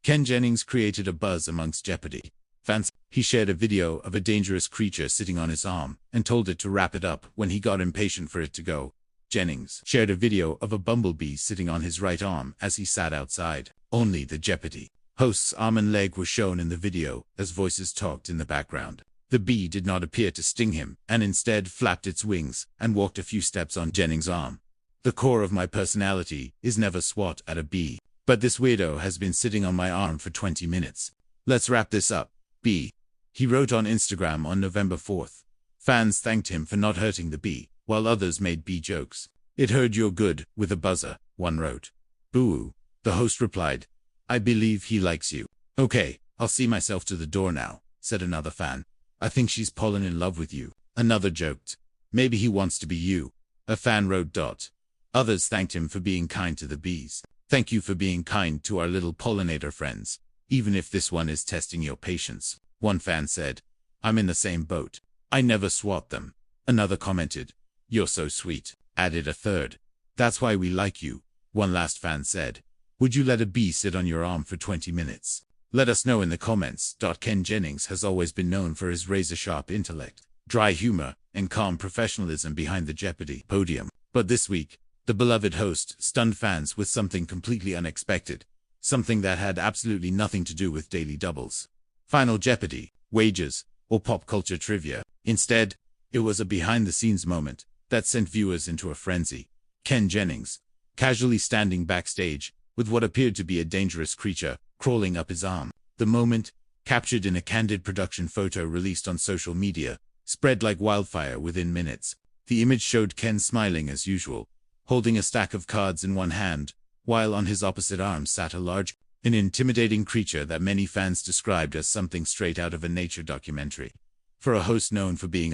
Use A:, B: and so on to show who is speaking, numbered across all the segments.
A: Ken Jennings created a buzz amongst Jeopardy fans. He shared a video of a dangerous creature sitting on his arm and told it to wrap it up when he got impatient for it to go. Jennings shared a video of a bumblebee sitting on his right arm as he sat outside. Only the Jeopardy host's arm and leg were shown in the video as voices talked in the background. The bee did not appear to sting him and instead flapped its wings and walked a few steps on Jennings' arm. The core of my personality is never swat at a bee, but this weirdo has been sitting on my arm for 20 minutes. Let's wrap this up, bee. He wrote on Instagram on November 4th. Fans thanked him for not hurting the bee, while others made bee jokes. It heard you're good, with a buzzer, one wrote. Boo. The host replied, I believe he likes you. Okay, I'll see myself to the door now, said another fan. I think she's fallen in love with you. Another joked. Maybe he wants to be you. A fan wrote. Others thanked him for being kind to the bees. Thank you for being kind to our little pollinator friends, even if this one is testing your patience. One fan said, I'm in the same boat. I never swat them. Another commented, you're so sweet, added a third. That's why we like you. One last fan said, would you let a bee sit on your arm for 20 minutes? Let us know in the comments. Ken Jennings has always been known for his razor-sharp intellect, dry humor, and calm professionalism behind the Jeopardy podium. But this week, the beloved host stunned fans with something completely unexpected, something that had absolutely nothing to do with daily doubles, Final Jeopardy, wagers, or pop culture trivia. Instead, it was a behind-the-scenes moment that sent viewers into a frenzy. Ken Jennings, casually standing backstage, with what appeared to be a dangerous creature crawling up his arm. The moment, captured in a candid production photo released on social media, spread like wildfire within minutes. The image showed Ken smiling as usual, holding a stack of cards in one hand, while on his opposite arm sat a large, an intimidating creature that many fans described as something straight out of a nature documentary. For a host known for being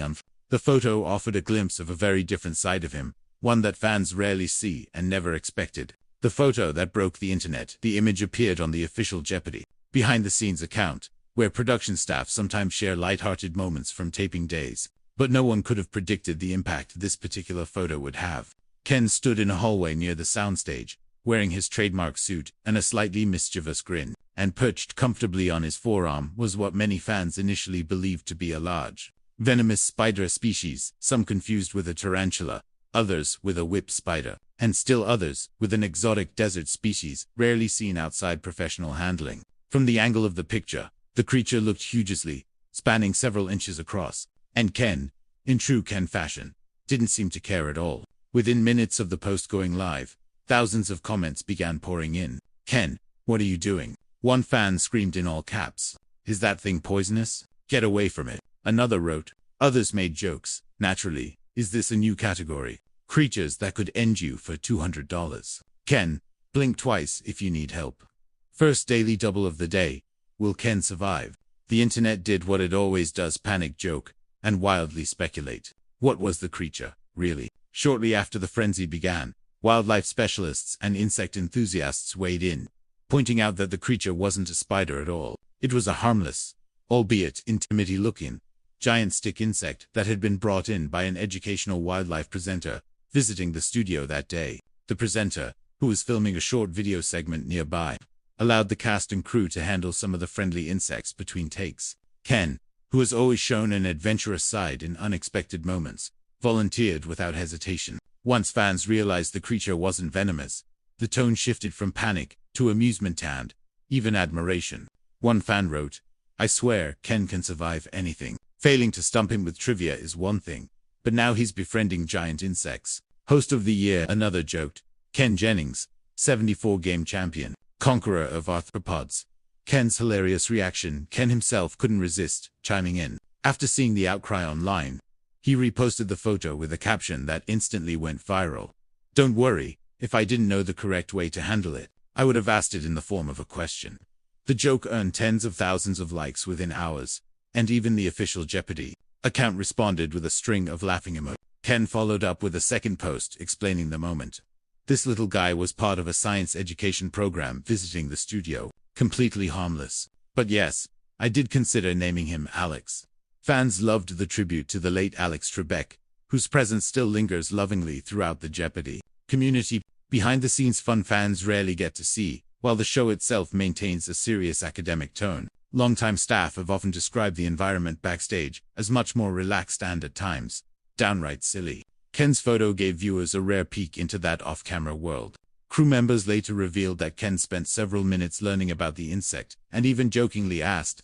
A: the photo offered a glimpse of a very different side of him, one that fans rarely see and never expected. The photo that broke the internet. The image appeared on the official Jeopardy behind-the-scenes account, where production staff sometimes share light-hearted moments from taping days. But no one could have predicted the impact this particular photo would have. Ken stood in a hallway near the soundstage, wearing his trademark suit and a slightly mischievous grin, and perched comfortably on his forearm was what many fans initially believed to be a large, venomous spider species, some confused with a tarantula, others with a whip spider, and still others with an exotic desert species rarely seen outside professional handling. From the angle of the picture, the creature looked hugeously, spanning several inches across, and Ken, in true Ken fashion, didn't seem to care at all. Within minutes of the post going live, thousands of comments began pouring in. Ken, what are you doing? One fan screamed in all caps, is that thing poisonous? Get away from it. Another wrote. Others made jokes. Naturally, is this a new category? Creatures that could end you for $200. Ken, blink twice if you need help. First daily double of the day. Will Ken survive? The internet did what it always does, panic joke, and wildly speculate. What was the creature, really? Shortly after the frenzy began, wildlife specialists and insect enthusiasts weighed in, pointing out that the creature wasn't a spider at all. It was a harmless, albeit intimidating-looking, giant stick insect that had been brought in by an educational wildlife presenter visiting the studio that day. The presenter, who was filming a short video segment nearby, allowed the cast and crew to handle some of the friendly insects between takes. Ken, who has always shown an adventurous side in unexpected moments, volunteered without hesitation. Once fans realized the creature wasn't venomous, the tone shifted from panic to amusement and even admiration. One fan wrote, I swear Ken can survive anything. Failing to stump him with trivia is one thing, but now he's befriending giant insects. Host of the year, another joked. Ken Jennings, 74-game champion, conqueror of arthropods. Ken's hilarious reaction. Ken himself couldn't resist chiming in. After seeing the outcry online, he reposted the photo with a caption that instantly went viral. Don't worry, if I didn't know the correct way to handle it, I would have asked it in the form of a question. The joke earned tens of thousands of likes within hours, and even the official Jeopardy account responded with a string of laughing emojis. Ken followed up with a second post explaining the moment. This little guy was part of a science education program visiting the studio, completely harmless. But yes, I did consider naming him Alex. Fans loved the tribute to the late Alex Trebek, whose presence still lingers lovingly throughout the Jeopardy community. Behind-the-scenes fun fans rarely get to see, While the show itself maintains a serious academic tone, longtime staff have often described the environment backstage as much more relaxed and, at times, downright silly. Ken's photo gave viewers a rare peek into that off-camera world. Crew members later revealed that Ken spent several minutes learning about the insect, and even jokingly asked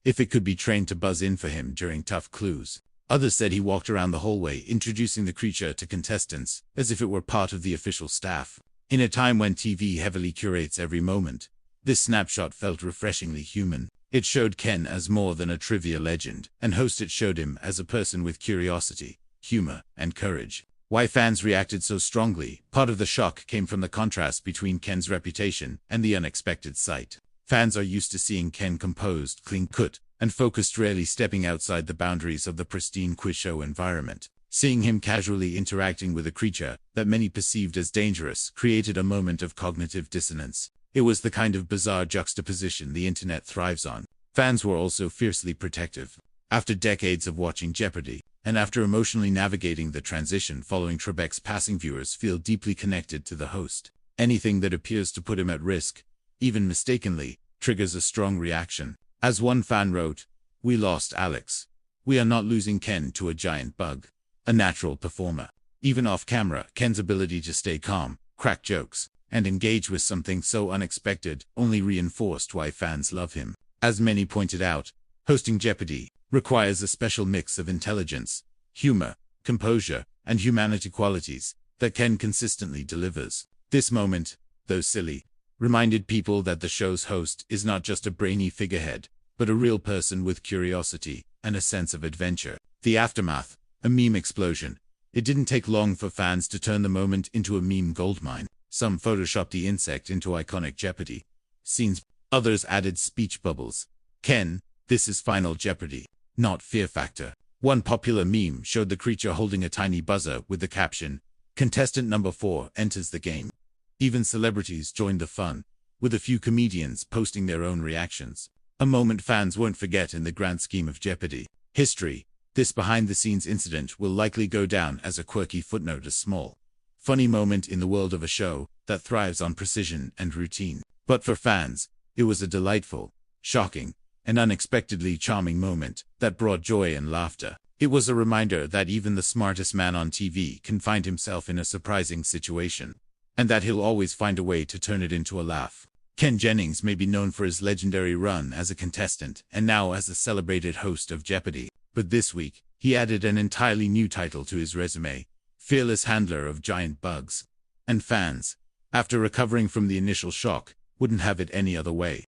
A: if it could be trained to buzz in for him during tough clues. Others said he walked around the hallway introducing the creature to contestants, as if it were part of the official staff. In a time when TV heavily curates every moment, this snapshot felt refreshingly human. It showed Ken as more than a trivia legend, and it showed him as a person with curiosity, humor, and courage. Why fans reacted so strongly? Part of the shock came from the contrast between Ken's reputation and the unexpected sight. Fans are used to seeing Ken composed, clean-cut, and focused, rarely stepping outside the boundaries of the pristine quiz show environment. Seeing him casually interacting with a creature that many perceived as dangerous created a moment of cognitive dissonance. It was the kind of bizarre juxtaposition the internet thrives on. Fans were also fiercely protective. After decades of watching Jeopardy, and after emotionally navigating the transition following Trebek's passing, viewers feel deeply connected to the host. Anything that appears to put him at risk, even mistakenly, triggers a strong reaction. As one fan wrote, "We lost Alex. We are not losing Ken to a giant bug." A natural performer. Even off-camera, Ken's ability to stay calm, crack jokes, and engage with something so unexpected only reinforced why fans love him. As many pointed out, hosting Jeopardy requires a special mix of intelligence, humor, composure, and humanity, qualities that Ken consistently delivers. This moment, though silly, reminded people that the show's host is not just a brainy figurehead, but a real person with curiosity and a sense of adventure. The aftermath, a meme explosion. It didn't take long for fans to turn the moment into a meme goldmine. Some photoshopped the insect into iconic Jeopardy scenes. Others added speech bubbles. "Ken, this is Final Jeopardy, not Fear Factor." One popular meme showed the creature holding a tiny buzzer with the caption, "Contestant number 4 enters the game." Even celebrities joined the fun, with a few comedians posting their own reactions. A moment fans won't forget in the grand scheme of Jeopardy history. This behind-the-scenes incident will likely go down as a quirky footnote, a small, funny moment in the world of a show that thrives on precision and routine. But for fans, it was a delightful, shocking, and unexpectedly charming moment that brought joy and laughter. It was a reminder that even the smartest man on TV can find himself in a surprising situation, and that he'll always find a way to turn it into a laugh. Ken Jennings may be known for his legendary run as a contestant and now as the celebrated host of Jeopardy. But this week, he added an entirely new title to his resume, Fearless Handler of Giant Bugs. And fans, after recovering from the initial shock, wouldn't have it any other way.